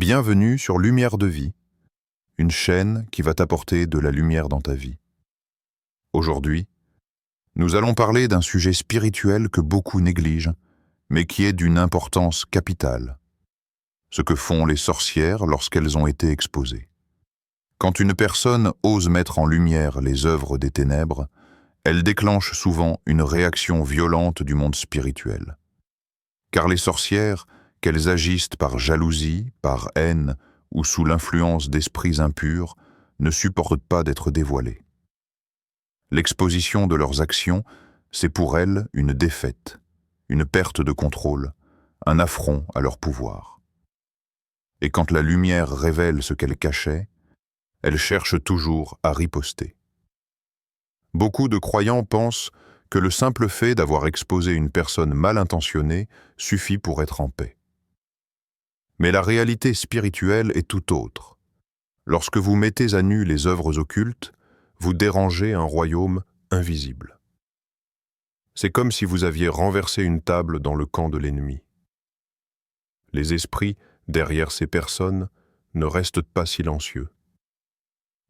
Bienvenue sur Lumière de Vie, une chaîne qui va t'apporter de la lumière dans ta vie. Aujourd'hui, nous allons parler d'un sujet spirituel que beaucoup négligent, mais qui est d'une importance capitale. Ce que font les sorcières lorsqu'elles ont été exposées. Quand une personne ose mettre en lumière les œuvres des ténèbres, elle déclenche souvent une réaction violente du monde spirituel. Car les sorcières, qu'elles agissent par jalousie, par haine ou sous l'influence d'esprits impurs, ne supportent pas d'être dévoilées. L'exposition de leurs actions, c'est pour elles une défaite, une perte de contrôle, un affront à leur pouvoir. Et quand la lumière révèle ce qu'elle cachait, elle cherche toujours à riposter. Beaucoup de croyants pensent que le simple fait d'avoir exposé une personne mal intentionnée suffit pour être en paix. Mais la réalité spirituelle est tout autre. Lorsque vous mettez à nu les œuvres occultes, vous dérangez un royaume invisible. C'est comme si vous aviez renversé une table dans le camp de l'ennemi. Les esprits, derrière ces personnes, ne restent pas silencieux.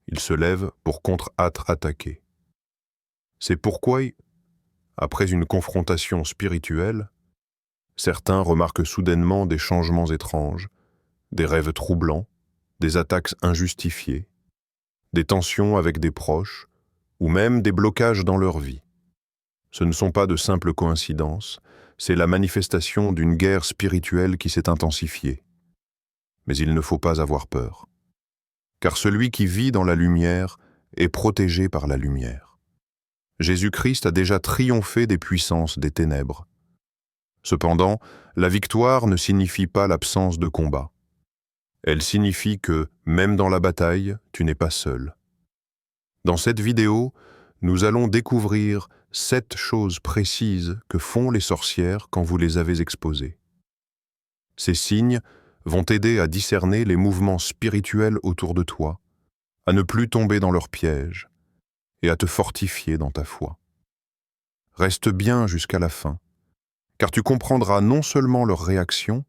Ils se lèvent pour contre-attaquer. C'est pourquoi, après une confrontation spirituelle, certains remarquent soudainement des changements étranges, des rêves troublants, des attaques injustifiées, des tensions avec des proches, ou même des blocages dans leur vie. Ce ne sont pas de simples coïncidences, c'est la manifestation d'une guerre spirituelle qui s'est intensifiée. Mais il ne faut pas avoir peur, car celui qui vit dans la lumière est protégé par la lumière. Jésus-Christ a déjà triomphé des puissances des ténèbres. Cependant, la victoire ne signifie pas l'absence de combat. Elle signifie que, même dans la bataille, tu n'es pas seul. Dans cette vidéo, nous allons découvrir 7 choses précises que font les sorcières quand vous les avez exposées. Ces signes vont t'aider à discerner les mouvements spirituels autour de toi, à ne plus tomber dans leurs pièges et à te fortifier dans ta foi. Reste bien jusqu'à la fin, car tu comprendras non seulement leurs réactions,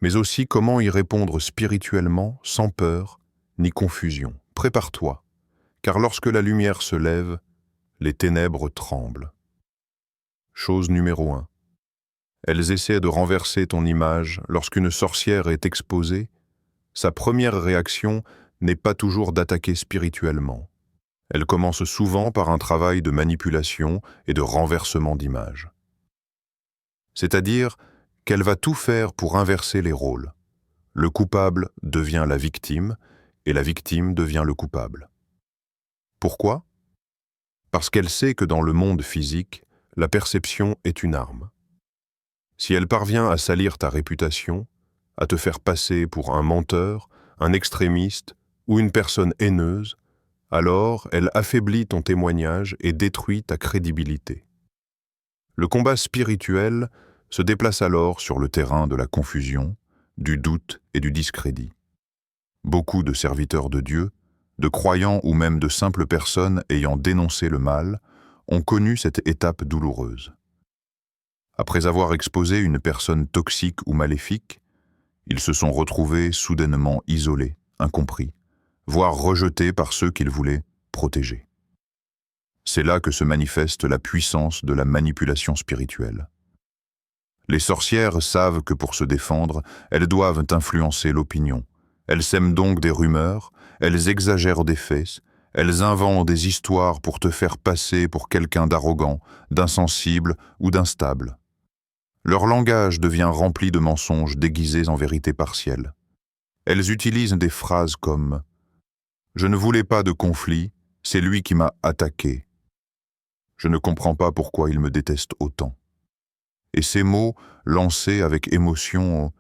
mais aussi comment y répondre spirituellement sans peur ni confusion. Prépare-toi, car lorsque la lumière se lève, les ténèbres tremblent. Chose numéro 1. Elles essaient de renverser ton image. Lorsqu'une sorcière est exposée, sa première réaction n'est pas toujours d'attaquer spirituellement. Elle commence souvent par un travail de manipulation et de renversement d'image. C'est-à-dire qu'elle va tout faire pour inverser les rôles. Le coupable devient la victime et la victime devient le coupable. Pourquoi ? Parce qu'elle sait que dans le monde physique, la perception est une arme. Si elle parvient à salir ta réputation, à te faire passer pour un menteur, un extrémiste ou une personne haineuse, alors elle affaiblit ton témoignage et détruit ta crédibilité. Le combat spirituel se déplace alors sur le terrain de la confusion, du doute et du discrédit. Beaucoup de serviteurs de Dieu, de croyants ou même de simples personnes ayant dénoncé le mal, ont connu cette étape douloureuse. Après avoir exposé une personne toxique ou maléfique, ils se sont retrouvés soudainement isolés, incompris, voire rejetés par ceux qu'ils voulaient protéger. C'est là que se manifeste la puissance de la manipulation spirituelle. Les sorcières savent que pour se défendre, elles doivent influencer l'opinion. Elles sèment donc des rumeurs, elles exagèrent des faits, elles inventent des histoires pour te faire passer pour quelqu'un d'arrogant, d'insensible ou d'instable. Leur langage devient rempli de mensonges déguisés en vérité partielle. Elles utilisent des phrases comme « Je ne voulais pas de conflit, c'est lui qui m'a attaqué. Je ne comprends pas pourquoi il me déteste autant. » Et ces mots, lancés avec émotion,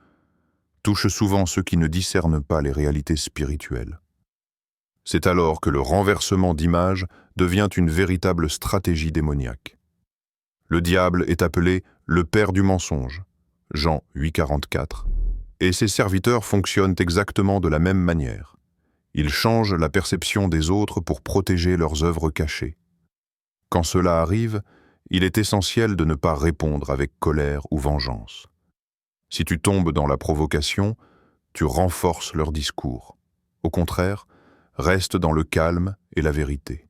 touchent souvent ceux qui ne discernent pas les réalités spirituelles. C'est alors que le renversement d'image devient une véritable stratégie démoniaque. Le diable est appelé le père du mensonge, Jean 8,44, et ses serviteurs fonctionnent exactement de la même manière. Ils changent la perception des autres pour protéger leurs œuvres cachées. Quand cela arrive, il est essentiel de ne pas répondre avec colère ou vengeance. Si tu tombes dans la provocation, tu renforces leur discours. Au contraire, reste dans le calme et la vérité.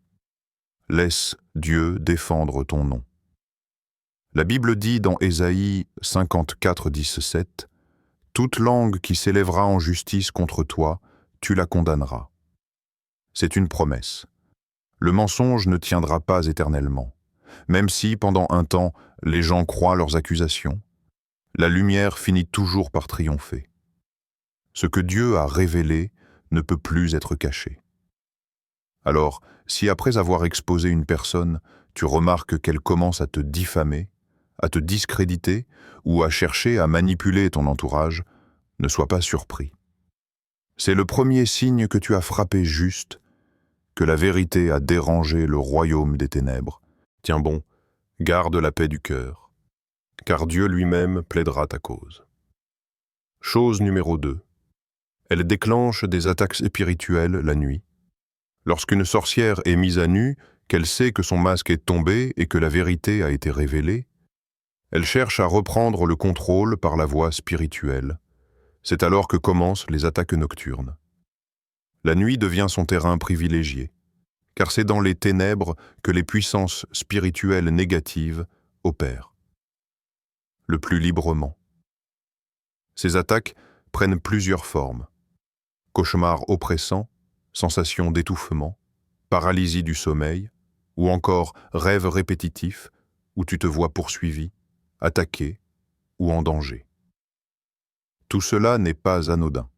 Laisse Dieu défendre ton nom. La Bible dit dans Ésaïe 54, 17, « Toute langue qui s'élèvera en justice contre toi, tu la condamneras. » C'est une promesse. Le mensonge ne tiendra pas éternellement. Même si, pendant un temps, les gens croient leurs accusations, la lumière finit toujours par triompher. Ce que Dieu a révélé ne peut plus être caché. Alors, si après avoir exposé une personne, tu remarques qu'elle commence à te diffamer, à te discréditer ou à chercher à manipuler ton entourage, ne sois pas surpris. C'est le premier signe que tu as frappé juste, que la vérité a dérangé le royaume des ténèbres. Tiens bon, garde la paix du cœur, car Dieu lui-même plaidera ta cause. Chose numéro 2. Elle déclenche des attaques spirituelles la nuit. Lorsqu'une sorcière est mise à nu, qu'elle sait que son masque est tombé et que la vérité a été révélée, elle cherche à reprendre le contrôle par la voie spirituelle. C'est alors que commencent les attaques nocturnes. La nuit devient son terrain privilégié, car c'est dans les ténèbres que les puissances spirituelles négatives opèrent. Le plus librement. Ces attaques prennent plusieurs formes. Cauchemars oppressants, sensation d'étouffement, paralysie du sommeil, ou encore rêves répétitifs où tu te vois poursuivi, attaqué ou en danger. Tout cela n'est pas anodin.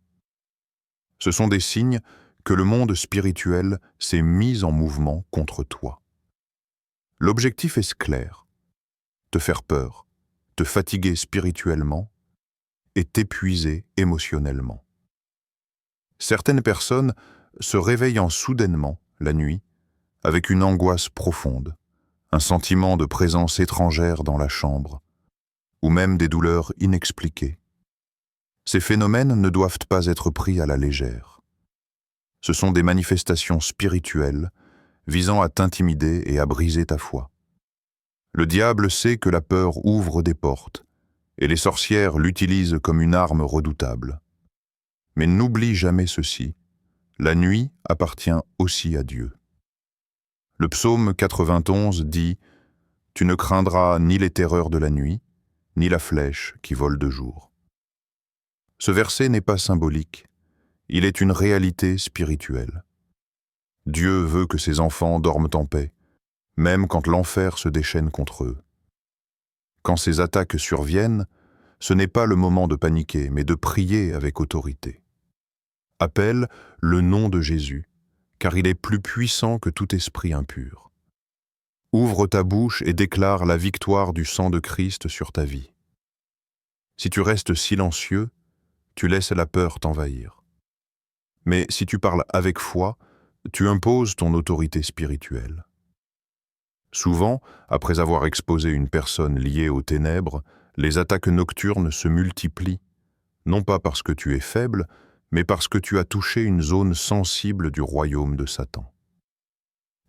Ce sont des signes que le monde spirituel s'est mis en mouvement contre toi. L'objectif est clair, te faire peur, te fatiguer spirituellement et t'épuiser émotionnellement. Certaines personnes se réveillant soudainement la nuit avec une angoisse profonde, un sentiment de présence étrangère dans la chambre, ou même des douleurs inexpliquées. Ces phénomènes ne doivent pas être pris à la légère. Ce sont des manifestations spirituelles visant à t'intimider et à briser ta foi. Le diable sait que la peur ouvre des portes, et les sorcières l'utilisent comme une arme redoutable. Mais n'oublie jamais ceci, la nuit appartient aussi à Dieu. Le psaume 91 dit « Tu ne craindras ni les terreurs de la nuit, ni la flèche qui vole de jour. » Ce verset n'est pas symbolique, il est une réalité spirituelle. Dieu veut que ses enfants dorment en paix, même quand l'enfer se déchaîne contre eux. Quand ces attaques surviennent, ce n'est pas le moment de paniquer, mais de prier avec autorité. Appelle le nom de Jésus, car il est plus puissant que tout esprit impur. Ouvre ta bouche et déclare la victoire du sang de Christ sur ta vie. Si tu restes silencieux, tu laisses la peur t'envahir. Mais si tu parles avec foi, tu imposes ton autorité spirituelle. Souvent, après avoir exposé une personne liée aux ténèbres, les attaques nocturnes se multiplient, non pas parce que tu es faible, mais parce que tu as touché une zone sensible du royaume de Satan.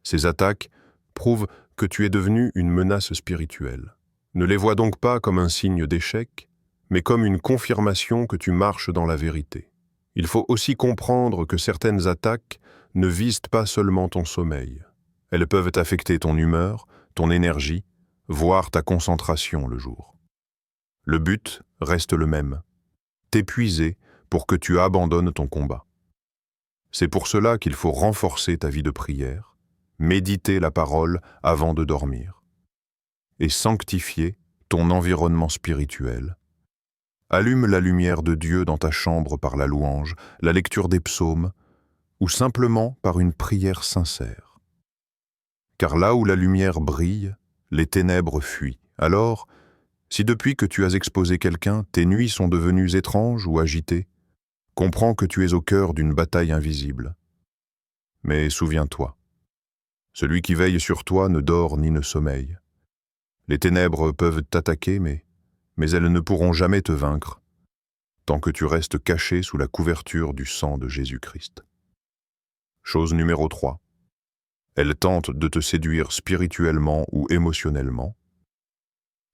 Ces attaques prouvent que tu es devenu une menace spirituelle. Ne les vois donc pas comme un signe d'échec, mais comme une confirmation que tu marches dans la vérité. Il faut aussi comprendre que certaines attaques ne visent pas seulement ton sommeil. Elles peuvent affecter ton humeur, ton énergie, voire ta concentration le jour. Le but reste le même, t'épuiser pour que tu abandonnes ton combat. C'est pour cela qu'il faut renforcer ta vie de prière, méditer la parole avant de dormir, et sanctifier ton environnement spirituel. Allume la lumière de Dieu dans ta chambre par la louange, la lecture des psaumes, ou simplement par une prière sincère. Car là où la lumière brille, les ténèbres fuient. Alors, si depuis que tu as exposé quelqu'un, tes nuits sont devenues étranges ou agitées, comprends que tu es au cœur d'une bataille invisible. Mais souviens-toi, celui qui veille sur toi ne dort ni ne sommeille. Les ténèbres peuvent t'attaquer, mais elles ne pourront jamais te vaincre, tant que tu restes caché sous la couverture du sang de Jésus-Christ. Chose numéro 3. Elle tente de te séduire spirituellement ou émotionnellement.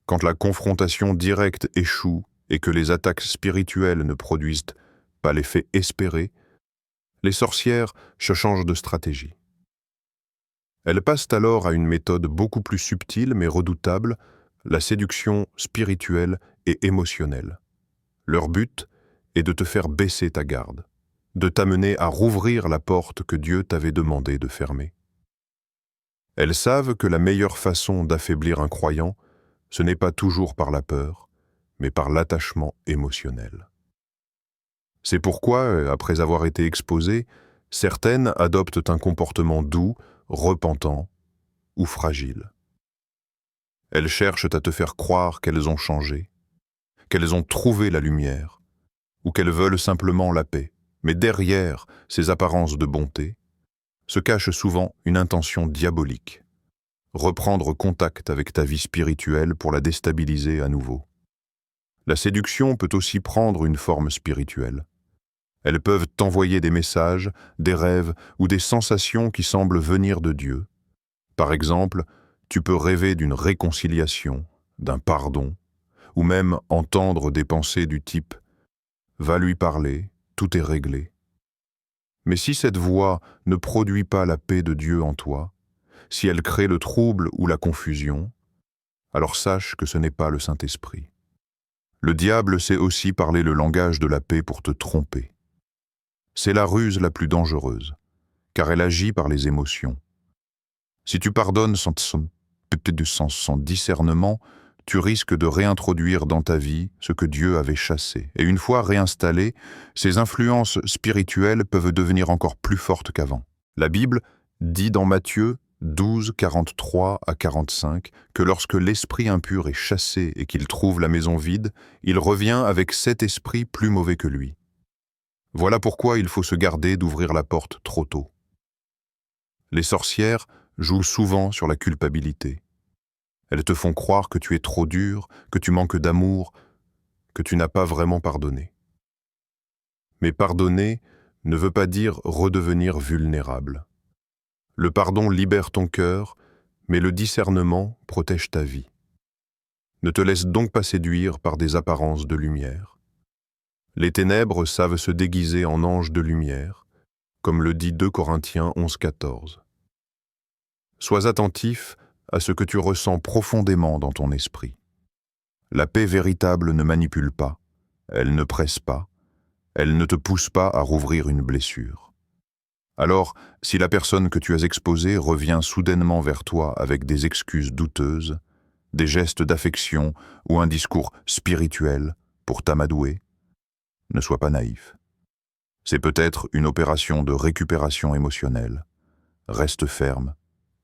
Quand la confrontation directe échoue et que les attaques spirituelles ne produisent pas l'effet espéré, les sorcières se changent de stratégie. Elles passent alors à une méthode beaucoup plus subtile mais redoutable, la séduction spirituelle et émotionnelle. Leur but est de te faire baisser ta garde, de t'amener à rouvrir la porte que Dieu t'avait demandé de fermer. Elles savent que la meilleure façon d'affaiblir un croyant, ce n'est pas toujours par la peur, mais par l'attachement émotionnel. C'est pourquoi, après avoir été exposées, certaines adoptent un comportement doux, repentant ou fragile. Elles cherchent à te faire croire qu'elles ont changé, qu'elles ont trouvé la lumière, ou qu'elles veulent simplement la paix. Mais derrière ces apparences de bonté, se cache souvent une intention diabolique. Reprendre contact avec ta vie spirituelle pour la déstabiliser à nouveau. La séduction peut aussi prendre une forme spirituelle. Elles peuvent t'envoyer des messages, des rêves ou des sensations qui semblent venir de Dieu. Par exemple, tu peux rêver d'une réconciliation, d'un pardon, ou même entendre des pensées du type « Va lui parler, tout est réglé ». Mais si cette voix ne produit pas la paix de Dieu en toi, si elle crée le trouble ou la confusion, alors sache que ce n'est pas le Saint-Esprit. Le diable sait aussi parler le langage de la paix pour te tromper. C'est la ruse la plus dangereuse, car elle agit par les émotions. Si tu pardonnes sans discernement, tu risques de réintroduire dans ta vie ce que Dieu avait chassé. Et une fois réinstallées, ces influences spirituelles peuvent devenir encore plus fortes qu'avant. La Bible dit dans Matthieu 12, 43 à 45 que lorsque l'esprit impur est chassé et qu'il trouve la maison vide, il revient avec 7 esprits plus mauvais que lui. Voilà pourquoi il faut se garder d'ouvrir la porte trop tôt. Les sorcières jouent souvent sur la culpabilité. Elles te font croire que tu es trop dur, que tu manques d'amour, que tu n'as pas vraiment pardonné. Mais pardonner ne veut pas dire redevenir vulnérable. Le pardon libère ton cœur, mais le discernement protège ta vie. Ne te laisse donc pas séduire par des apparences de lumière. Les ténèbres savent se déguiser en anges de lumière, comme le dit 2 Corinthiens 11, 14. Sois attentif à ce que tu ressens profondément dans ton esprit. La paix véritable ne manipule pas, elle ne presse pas, elle ne te pousse pas à rouvrir une blessure. Alors, si la personne que tu as exposée revient soudainement vers toi avec des excuses douteuses, des gestes d'affection ou un discours spirituel pour t'amadouer, ne sois pas naïf. C'est peut-être une opération de récupération émotionnelle. Reste ferme,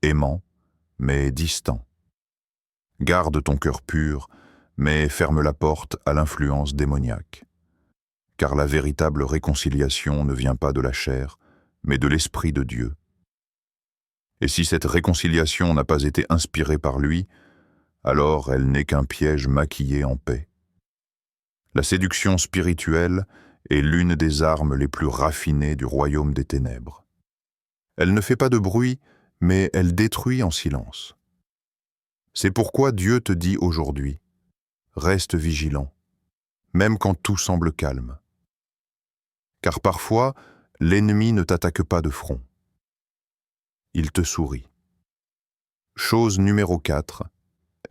aimant, mais distant. Garde ton cœur pur, mais ferme la porte à l'influence démoniaque. Car la véritable réconciliation ne vient pas de la chair, mais de l'Esprit de Dieu. Et si cette réconciliation n'a pas été inspirée par lui, alors elle n'est qu'un piège maquillé en paix. La séduction spirituelle est l'une des armes les plus raffinées du royaume des ténèbres. Elle ne fait pas de bruit, mais elle détruit en silence. C'est pourquoi Dieu te dit aujourd'hui, reste vigilant, même quand tout semble calme. Car parfois, l'ennemi ne t'attaque pas de front. Il te sourit. Chose numéro 4,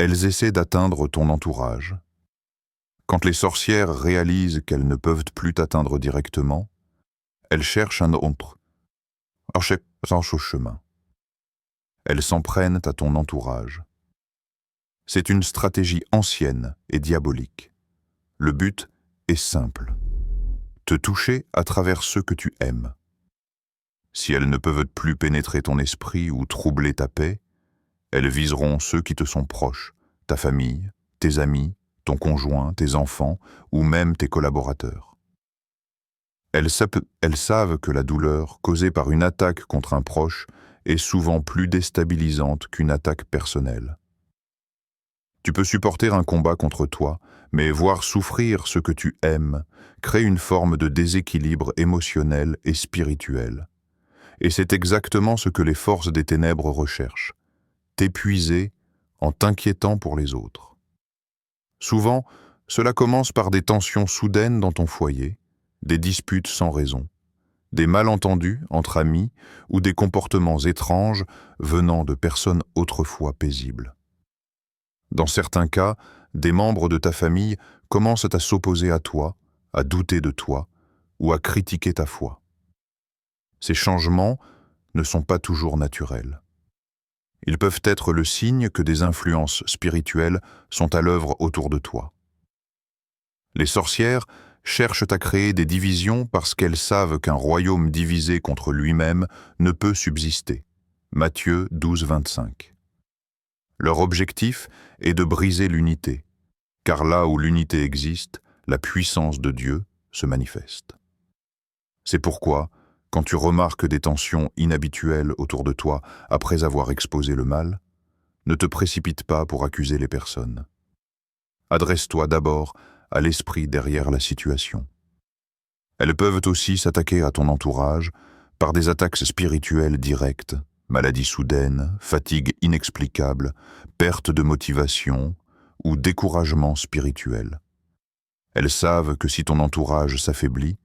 elles essaient d'atteindre ton entourage. Quand les sorcières réalisent qu'elles ne peuvent plus t'atteindre directement, elles cherchent un autre, au chemin. Elles s'en prennent à ton entourage. C'est une stratégie ancienne et diabolique. Le but est simple. Te toucher à travers ceux que tu aimes. Si elles ne peuvent plus pénétrer ton esprit ou troubler ta paix, elles viseront ceux qui te sont proches, ta famille, tes amis, ton conjoint, tes enfants ou même tes collaborateurs. Elles savent que la douleur causée par une attaque contre un proche est souvent plus déstabilisante qu'une attaque personnelle. Tu peux supporter un combat contre toi, mais voir souffrir ceux que tu aimes crée une forme de déséquilibre émotionnel et spirituel. Et c'est exactement ce que les forces des ténèbres recherchent, t'épuiser en t'inquiétant pour les autres. Souvent, cela commence par des tensions soudaines dans ton foyer, des disputes sans raison, des malentendus entre amis ou des comportements étranges venant de personnes autrefois paisibles. Dans certains cas, des membres de ta famille commencent à s'opposer à toi, à douter de toi ou à critiquer ta foi. Ces changements ne sont pas toujours naturels. Ils peuvent être le signe que des influences spirituelles sont à l'œuvre autour de toi. Les sorcières cherchent à créer des divisions parce qu'elles savent qu'un royaume divisé contre lui-même ne peut subsister. Matthieu 12, 25. Leur objectif est de briser l'unité, car là où l'unité existe, la puissance de Dieu se manifeste. C'est pourquoi, quand tu remarques des tensions inhabituelles autour de toi après avoir exposé le mal, ne te précipite pas pour accuser les personnes. Adresse-toi d'abord à l'esprit derrière la situation. Elles peuvent aussi s'attaquer à ton entourage par des attaques spirituelles directes, maladies soudaines, fatigue inexplicable, perte de motivation ou découragement spirituel. Elles savent que si ton entourage s'affaiblit,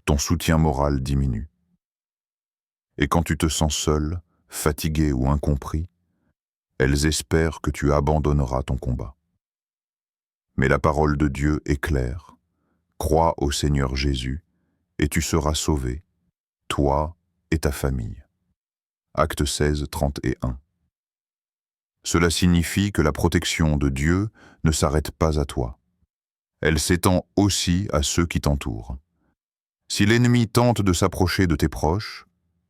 ton soutien moral diminue. Et quand tu te sens seul, fatigué ou incompris, elles espèrent que tu abandonneras ton combat. Mais la parole de Dieu est claire. Crois au Seigneur Jésus et tu seras sauvé, toi et ta famille. Acte 16, 31. Cela signifie que la protection de Dieu ne s'arrête pas à toi. Elle s'étend aussi à ceux qui t'entourent. Si l'ennemi tente de s'approcher de tes proches,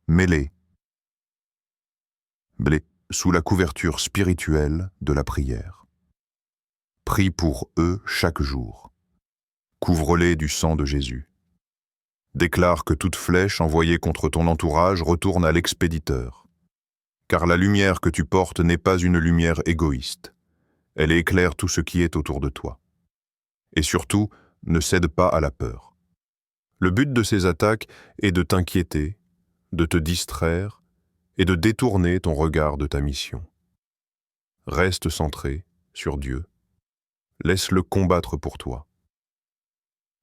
mets-les sous la couverture spirituelle de la prière. Prie pour eux chaque jour. Couvre-les du sang de Jésus. Déclare que toute flèche envoyée contre ton entourage retourne à l'expéditeur. Car la lumière que tu portes n'est pas une lumière égoïste. Elle éclaire tout ce qui est autour de toi. Et surtout, ne cède pas à la peur. Le but de ces attaques est de t'inquiéter, de te distraire et de détourner ton regard de ta mission. Reste centré sur Dieu. Laisse-le combattre pour toi.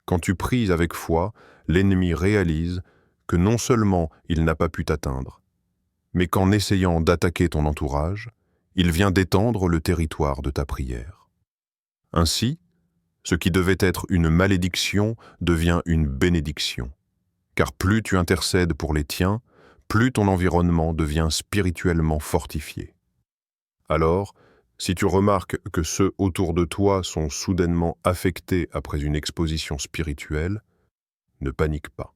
Quand tu pries avec foi, l'ennemi réalise que non seulement il n'a pas pu t'atteindre, mais qu'en essayant d'attaquer ton entourage, il vient d'étendre le territoire de ta prière. Ainsi, ce qui devait être une malédiction devient une bénédiction, car plus tu intercèdes pour les tiens, plus ton environnement devient spirituellement fortifié. Alors, si tu remarques que ceux autour de toi sont soudainement affectés après une exposition spirituelle, ne panique pas.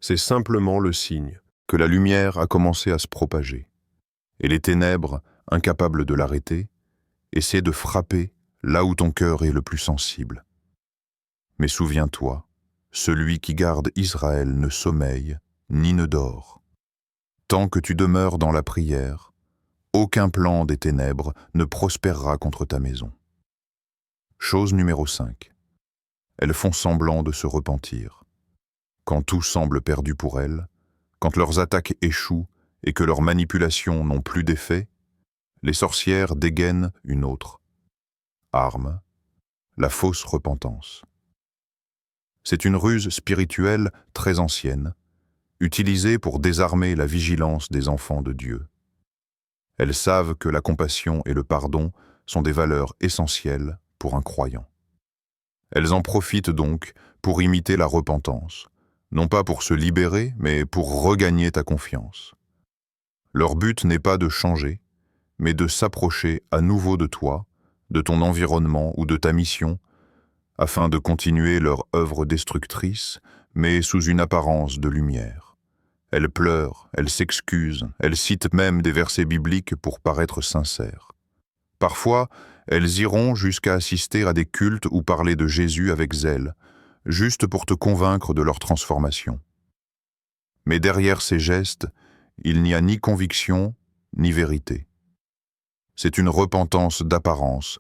C'est simplement le signe que la lumière a commencé à se propager, et les ténèbres, incapables de l'arrêter, essaient de frapper là où ton cœur est le plus sensible. Mais souviens-toi, celui qui garde Israël ne sommeille ni ne dort. Tant que tu demeures dans la prière, aucun plan des ténèbres ne prospérera contre ta maison. Chose numéro 5. Elles font semblant de se repentir. Quand tout semble perdu pour elles, quand leurs attaques échouent et que leurs manipulations n'ont plus d'effet, les sorcières dégainent une autre arme, la fausse repentance. C'est une ruse spirituelle très ancienne, utilisée pour désarmer la vigilance des enfants de Dieu. Elles savent que la compassion et le pardon sont des valeurs essentielles pour un croyant. Elles en profitent donc pour imiter la repentance, non pas pour se libérer, mais pour regagner ta confiance. Leur but n'est pas de changer, mais de s'approcher à nouveau de toi, de ton environnement ou de ta mission, afin de continuer leur œuvre destructrice, mais sous une apparence de lumière. Elles pleurent, elles s'excusent, elles citent même des versets bibliques pour paraître sincères. Parfois, elles iront jusqu'à assister à des cultes ou parler de Jésus avec zèle, juste pour te convaincre de leur transformation. Mais derrière ces gestes, il n'y a ni conviction, ni vérité. C'est une repentance d'apparence,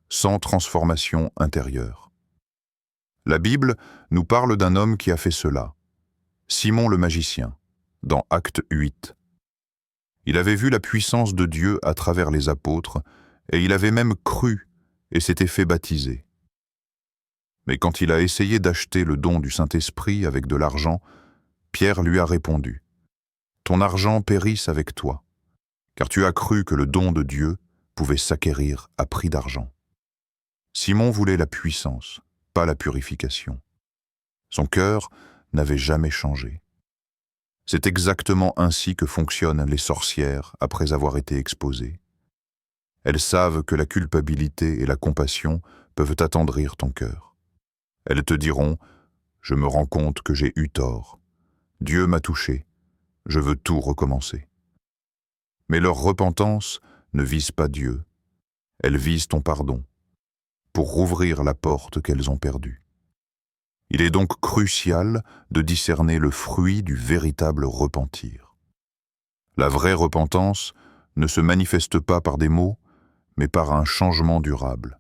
sans transformation intérieure. La Bible nous parle d'un homme qui a fait cela, Simon le magicien, dans Acte 8. Il avait vu la puissance de Dieu à travers les apôtres, et il avait même cru et s'était fait baptiser. Mais quand il a essayé d'acheter le don du Saint-Esprit avec de l'argent, Pierre lui a répondu, « Ton argent périsse avec toi, car tu as cru que le don de Dieu pouvait s'acquérir à prix d'argent. » Simon voulait la puissance, pas la purification. Son cœur n'avait jamais changé. C'est exactement ainsi que fonctionnent les sorcières après avoir été exposées. Elles savent que la culpabilité et la compassion peuvent attendrir ton cœur. Elles te diront « Je me rends compte que j'ai eu tort. Dieu m'a touché. Je veux tout recommencer. » Mais leur repentance ne vise pas Dieu. Elle vise ton pardon, pour rouvrir la porte qu'elles ont perdue. Il est donc crucial de discerner le fruit du véritable repentir. La vraie repentance ne se manifeste pas par des mots, mais par un changement durable.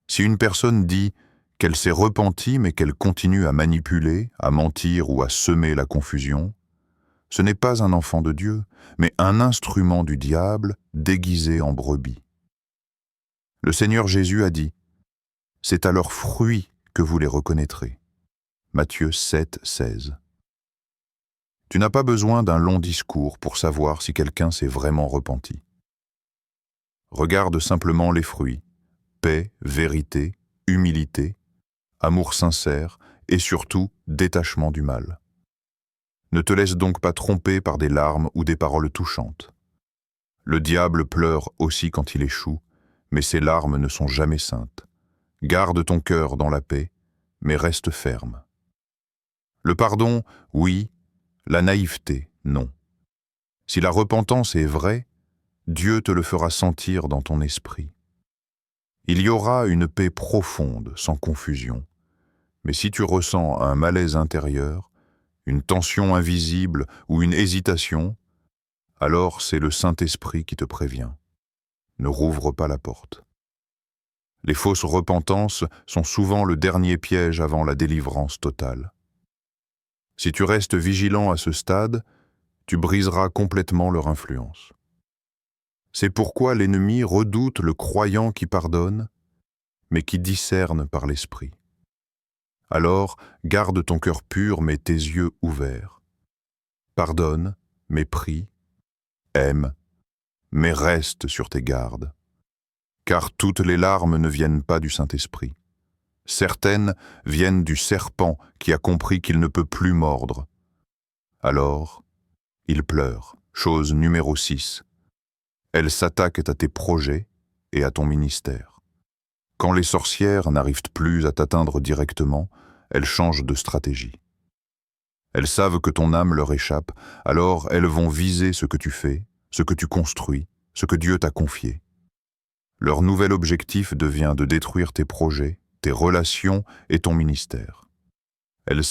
Si une personne dit qu'elle s'est repentie mais qu'elle continue à manipuler, à mentir ou à semer la confusion, ce n'est pas un enfant de Dieu, mais un instrument du diable déguisé en brebis. Le Seigneur Jésus a dit « C'est à leurs fruits que vous les reconnaîtrez. » Matthieu 7, 16. Tu n'as pas besoin d'un long discours pour savoir si quelqu'un s'est vraiment repenti. Regarde simplement les fruits, paix, vérité, humilité, amour sincère et surtout détachement du mal. Ne te laisse donc pas tromper par des larmes ou des paroles touchantes. Le diable pleure aussi quand il échoue, mais ses larmes ne sont jamais saintes. Garde ton cœur dans la paix, mais reste ferme. Le pardon, oui. La naïveté, non. Si la repentance est vraie, Dieu te le fera sentir dans ton esprit. Il y aura une paix profonde, sans confusion. Mais si tu ressens un malaise intérieur, une tension invisible ou une hésitation, alors c'est le Saint-Esprit qui te prévient. Ne rouvre pas la porte. Les fausses repentances sont souvent le dernier piège avant la délivrance totale. Si tu restes vigilant à ce stade, tu briseras complètement leur influence. C'est pourquoi l'ennemi redoute le croyant qui pardonne, mais qui discerne par l'esprit. Alors, garde ton cœur pur, mais tes yeux ouverts. Pardonne, mais prie, aime, mais reste sur tes gardes. Car toutes les larmes ne viennent pas du Saint-Esprit. Certaines viennent du serpent qui a compris qu'il ne peut plus mordre. Alors, il pleure, chose numéro 6. Elle s'attaque à tes projets et à ton ministère. Quand les sorcières n'arrivent plus à t'atteindre directement, elles changent de stratégie. Elles savent que ton âme leur échappe, alors elles vont viser ce que tu fais, ce que tu construis, ce que Dieu t'a confié. Leur nouvel objectif devient de détruire tes projets, tes relations et ton ministère. Elles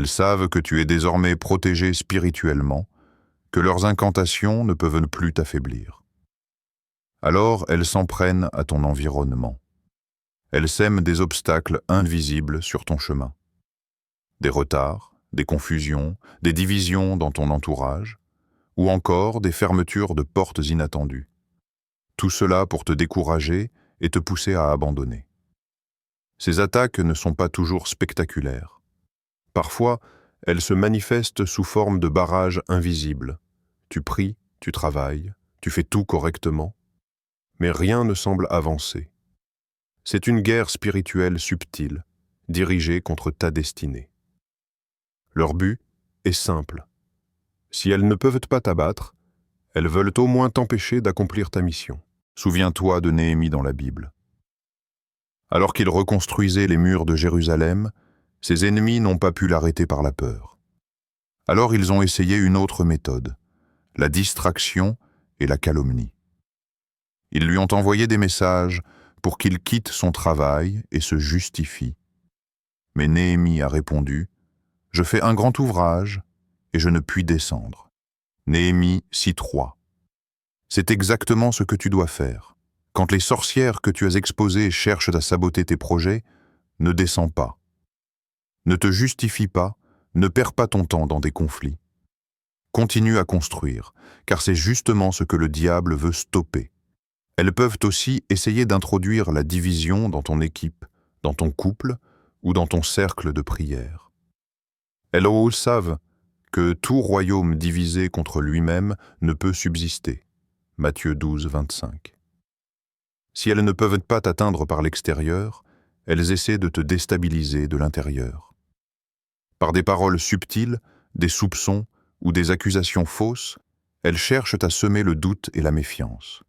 savent que tu es désormais protégé spirituellement, que leurs incantations ne peuvent plus t'affaiblir. Alors elles s'en prennent à ton environnement. Elles sèment des obstacles invisibles sur ton chemin. Des retards, des confusions, des divisions dans ton entourage, ou encore des fermetures de portes inattendues. Tout cela pour te décourager et te pousser à abandonner. Ces attaques ne sont pas toujours spectaculaires. Parfois, elles se manifestent sous forme de barrages invisibles. Tu pries, tu travailles, tu fais tout correctement, mais rien ne semble avancer. C'est une guerre spirituelle subtile, dirigée contre ta destinée. Leur but est simple. Si elles ne peuvent pas t'abattre, elles veulent au moins t'empêcher d'accomplir ta mission. Souviens-toi de Néhémie dans la Bible. Alors qu'il reconstruisait les murs de Jérusalem, ses ennemis n'ont pas pu l'arrêter par la peur. Alors ils ont essayé une autre méthode, la distraction et la calomnie. Ils lui ont envoyé des messages pour qu'il quitte son travail et se justifie. Mais Néhémie a répondu « Je fais un grand ouvrage et je ne puis descendre. » Néhémie 6.3. C'est exactement ce que tu dois faire. Quand les sorcières que tu as exposées cherchent à saboter tes projets, ne descends pas. Ne te justifie pas, ne perds pas ton temps dans des conflits. Continue à construire, car c'est justement ce que le diable veut stopper. Elles peuvent aussi essayer d'introduire la division dans ton équipe, dans ton couple ou dans ton cercle de prière. Elles savent que tout royaume divisé contre lui-même ne peut subsister. Matthieu 12, 25. Si elles ne peuvent pas t'atteindre par l'extérieur, elles essaient de te déstabiliser de l'intérieur. Par des paroles subtiles, des soupçons ou des accusations fausses, elles cherchent à semer le doute et la méfiance.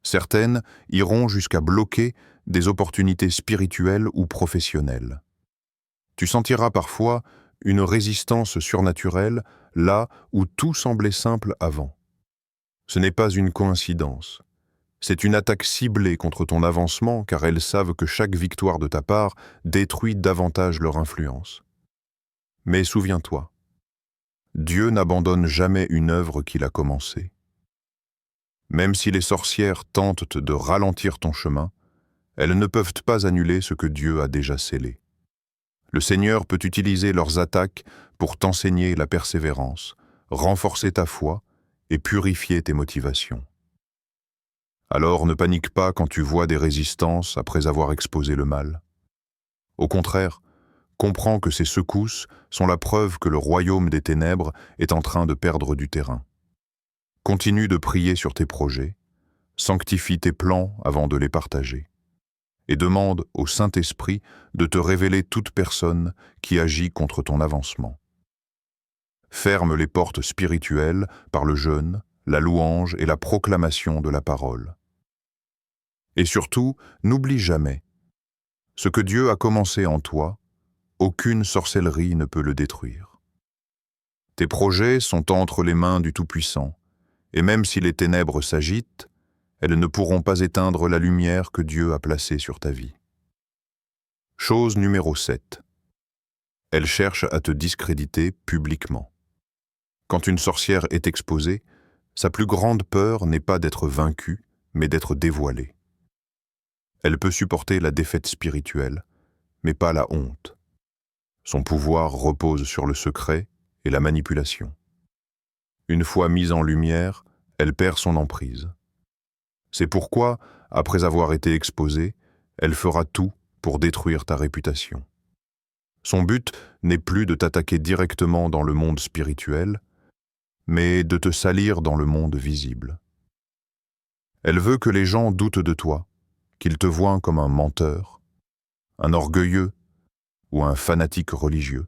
Certaines iront jusqu'à bloquer des opportunités spirituelles ou professionnelles. Tu sentiras parfois une résistance surnaturelle là où tout semblait simple avant. Ce n'est pas une coïncidence. C'est une attaque ciblée contre ton avancement car elles savent que chaque victoire de ta part détruit davantage leur influence. Mais souviens-toi, Dieu n'abandonne jamais une œuvre qu'il a commencée. Même si les sorcières tentent de ralentir ton chemin, elles ne peuvent pas annuler ce que Dieu a déjà scellé. Le Seigneur peut utiliser leurs attaques pour t'enseigner la persévérance, renforcer ta foi et purifier tes motivations. Alors ne panique pas quand tu vois des résistances après avoir exposé le mal. Au contraire, comprends que ces secousses sont la preuve que le royaume des ténèbres est en train de perdre du terrain. Continue de prier sur tes projets, sanctifie tes plans avant de les partager, et demande au Saint-Esprit de te révéler toute personne qui agit contre ton avancement. Ferme les portes spirituelles par le jeûne, la louange et la proclamation de la parole. Et surtout, n'oublie jamais, ce que Dieu a commencé en toi, aucune sorcellerie ne peut le détruire. Tes projets sont entre les mains du Tout-Puissant, et même si les ténèbres s'agitent, elles ne pourront pas éteindre la lumière que Dieu a placée sur ta vie. Chose numéro 7. Elle cherche à te discréditer publiquement. Quand une sorcière est exposée, sa plus grande peur n'est pas d'être vaincue, mais d'être dévoilée. Elle peut supporter la défaite spirituelle, mais pas la honte. Son pouvoir repose sur le secret et la manipulation. Une fois mise en lumière, elle perd son emprise. C'est pourquoi, après avoir été exposée, elle fera tout pour détruire ta réputation. Son but n'est plus de t'attaquer directement dans le monde spirituel, mais de te salir dans le monde visible. Elle veut que les gens doutent de toi, qu'ils te voient comme un menteur, un orgueilleux ou un fanatique religieux.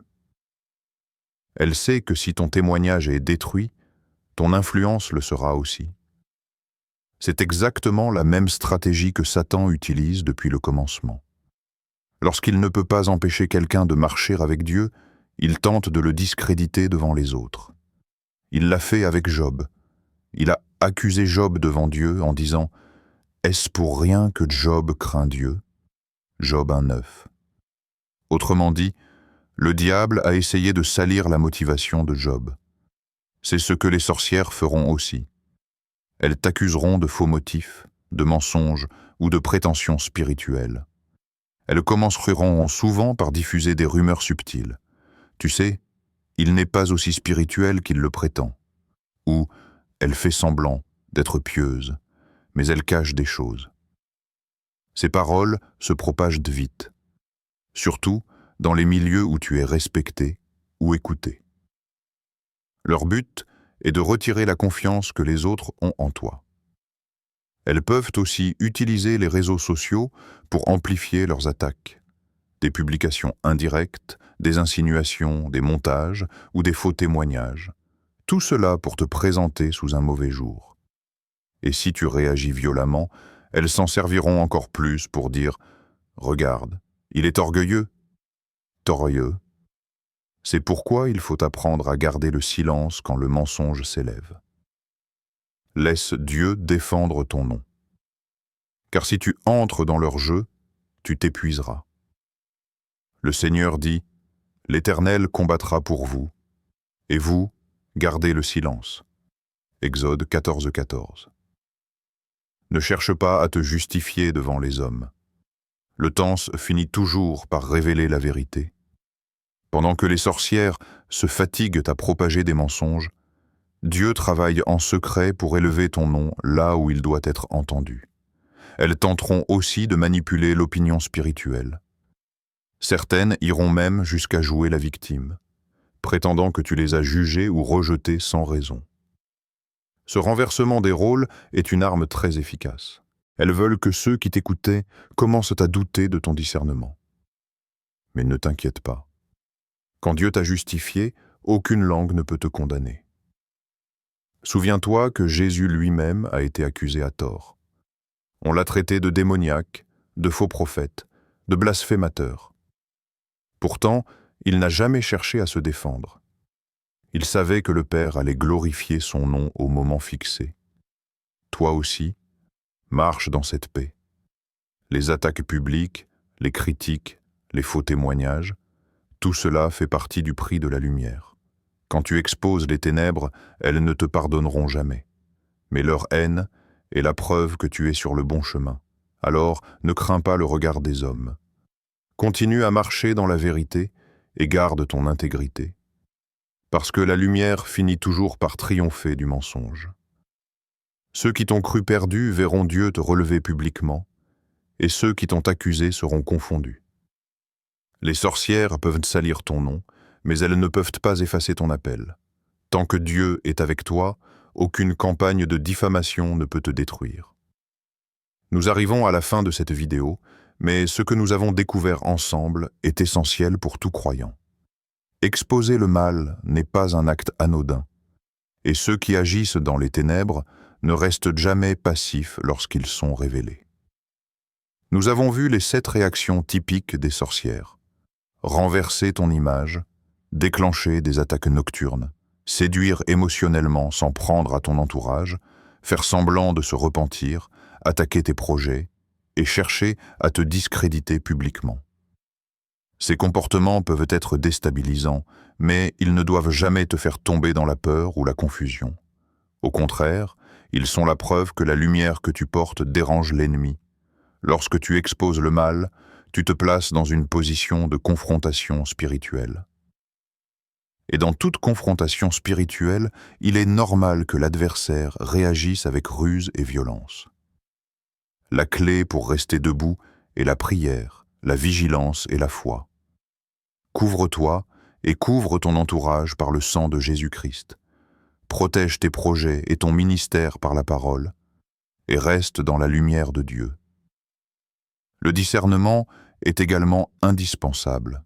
Elle sait que si ton témoignage est détruit, ton influence le sera aussi. C'est exactement la même stratégie que Satan utilise depuis le commencement. Lorsqu'il ne peut pas empêcher quelqu'un de marcher avec Dieu, il tente de le discréditer devant les autres. Il l'a fait avec Job. Il a accusé Job devant Dieu en disant « Est-ce pour rien que Job craint Dieu ?» Job 1,9. Autrement dit, le diable a essayé de salir la motivation de Job. C'est ce que les sorcières feront aussi. Elles t'accuseront de faux motifs, de mensonges ou de prétentions spirituelles. Elles commenceront souvent par diffuser des rumeurs subtiles. Tu sais, il n'est pas aussi spirituel qu'il le prétend. Ou elle fait semblant d'être pieuse, mais elle cache des choses. Ces paroles se propagent vite, surtout dans les milieux où tu es respecté ou écouté. Leur but est de retirer la confiance que les autres ont en toi. Elles peuvent aussi utiliser les réseaux sociaux pour amplifier leurs attaques. Des publications indirectes, des insinuations, des montages ou des faux témoignages. Tout cela pour te présenter sous un mauvais jour. Et si tu réagis violemment, elles s'en serviront encore plus pour dire « Regarde, il est orgueilleux, torieux. » C'est pourquoi il faut apprendre à garder le silence quand le mensonge s'élève. Laisse Dieu défendre ton nom. Car si tu entres dans leur jeu, tu t'épuiseras. Le Seigneur dit « L'Éternel combattra pour vous, et vous, gardez le silence. » Exode 14, 14. Ne cherche pas à te justifier devant les hommes. Le temps finit toujours par révéler la vérité. Pendant que les sorcières se fatiguent à propager des mensonges, Dieu travaille en secret pour élever ton nom là où il doit être entendu. elles tenteront aussi de manipuler l'opinion spirituelle. Certaines iront même jusqu'à jouer la victime, prétendant que tu les as jugées ou rejetées sans raison. Ce renversement des rôles est une arme très efficace. Elles veulent que ceux qui t'écoutaient commencent à douter de ton discernement. Mais ne t'inquiète pas. Quand Dieu t'a justifié, aucune langue ne peut te condamner. Souviens-toi que Jésus lui-même a été accusé à tort. On l'a traité de démoniaque, de faux prophète, de blasphémateur. Pourtant, il n'a jamais cherché à se défendre. Il savait que le Père allait glorifier son nom au moment fixé. Toi aussi, marche dans cette paix. Les attaques publiques, les critiques, les faux témoignages, tout cela fait partie du prix de la lumière. Quand tu exposes les ténèbres, elles ne te pardonneront jamais. Mais leur haine est la preuve que tu es sur le bon chemin. Alors, ne crains pas le regard des hommes. Continue à marcher dans la vérité et garde ton intégrité. Parce que la lumière finit toujours par triompher du mensonge. Ceux qui t'ont cru perdu verront Dieu te relever publiquement, et ceux qui t'ont accusé seront confondus. Les sorcières peuvent salir ton nom, mais elles ne peuvent pas effacer ton appel. Tant que Dieu est avec toi, aucune campagne de diffamation ne peut te détruire. Nous arrivons à la fin de cette vidéo, mais ce que nous avons découvert ensemble est essentiel pour tout croyant. Exposer le mal n'est pas un acte anodin, et ceux qui agissent dans les ténèbres ne restent jamais passifs lorsqu'ils sont révélés. Nous avons vu les 7 réactions typiques des sorcières. Renverser ton image, déclencher des attaques nocturnes, séduire émotionnellement sans prendre à ton entourage, faire semblant de se repentir, attaquer tes projets et chercher à te discréditer publiquement. Ces comportements peuvent être déstabilisants, mais ils ne doivent jamais te faire tomber dans la peur ou la confusion. Au contraire, ils sont la preuve que la lumière que tu portes dérange l'ennemi. Lorsque tu exposes le mal, tu te places dans une position de confrontation spirituelle. Et dans toute confrontation spirituelle, il est normal que l'adversaire réagisse avec ruse et violence. La clé pour rester debout est la prière, la vigilance et la foi. Couvre-toi et couvre ton entourage par le sang de Jésus-Christ. Protège tes projets et ton ministère par la parole, et reste dans la lumière de Dieu. Le discernement est également indispensable.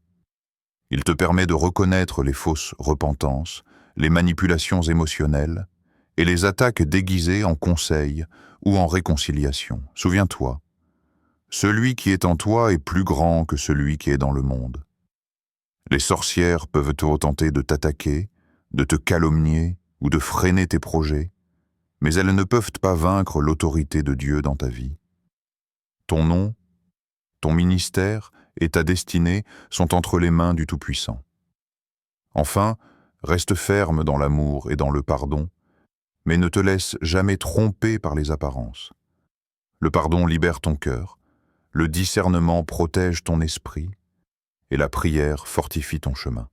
Il te permet de reconnaître les fausses repentances, les manipulations émotionnelles et les attaques déguisées en conseils ou en réconciliation. Souviens-toi, celui qui est en toi est plus grand que celui qui est dans le monde. Les sorcières peuvent tenter de t'attaquer, de te calomnier ou de freiner tes projets, mais elles ne peuvent pas vaincre l'autorité de Dieu dans ta vie. Ton nom, ton ministère et ta destinée sont entre les mains du Tout-Puissant. Enfin, reste ferme dans l'amour et dans le pardon, mais ne te laisse jamais tromper par les apparences. Le pardon libère ton cœur, le discernement protège ton esprit, et la prière fortifie ton chemin.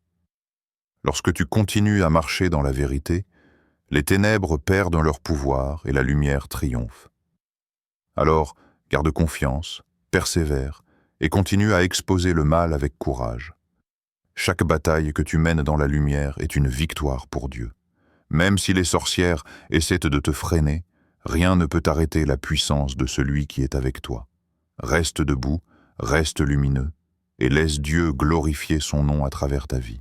Lorsque tu continues à marcher dans la vérité, les ténèbres perdent leur pouvoir et la lumière triomphe. Alors, garde confiance, persévère et continue à exposer le mal avec courage. Chaque bataille que tu mènes dans la lumière est une victoire pour Dieu. Même si les sorcières essaient de te freiner, rien ne peut arrêter la puissance de celui qui est avec toi. Reste debout, reste lumineux, et laisse Dieu glorifier son nom à travers ta vie.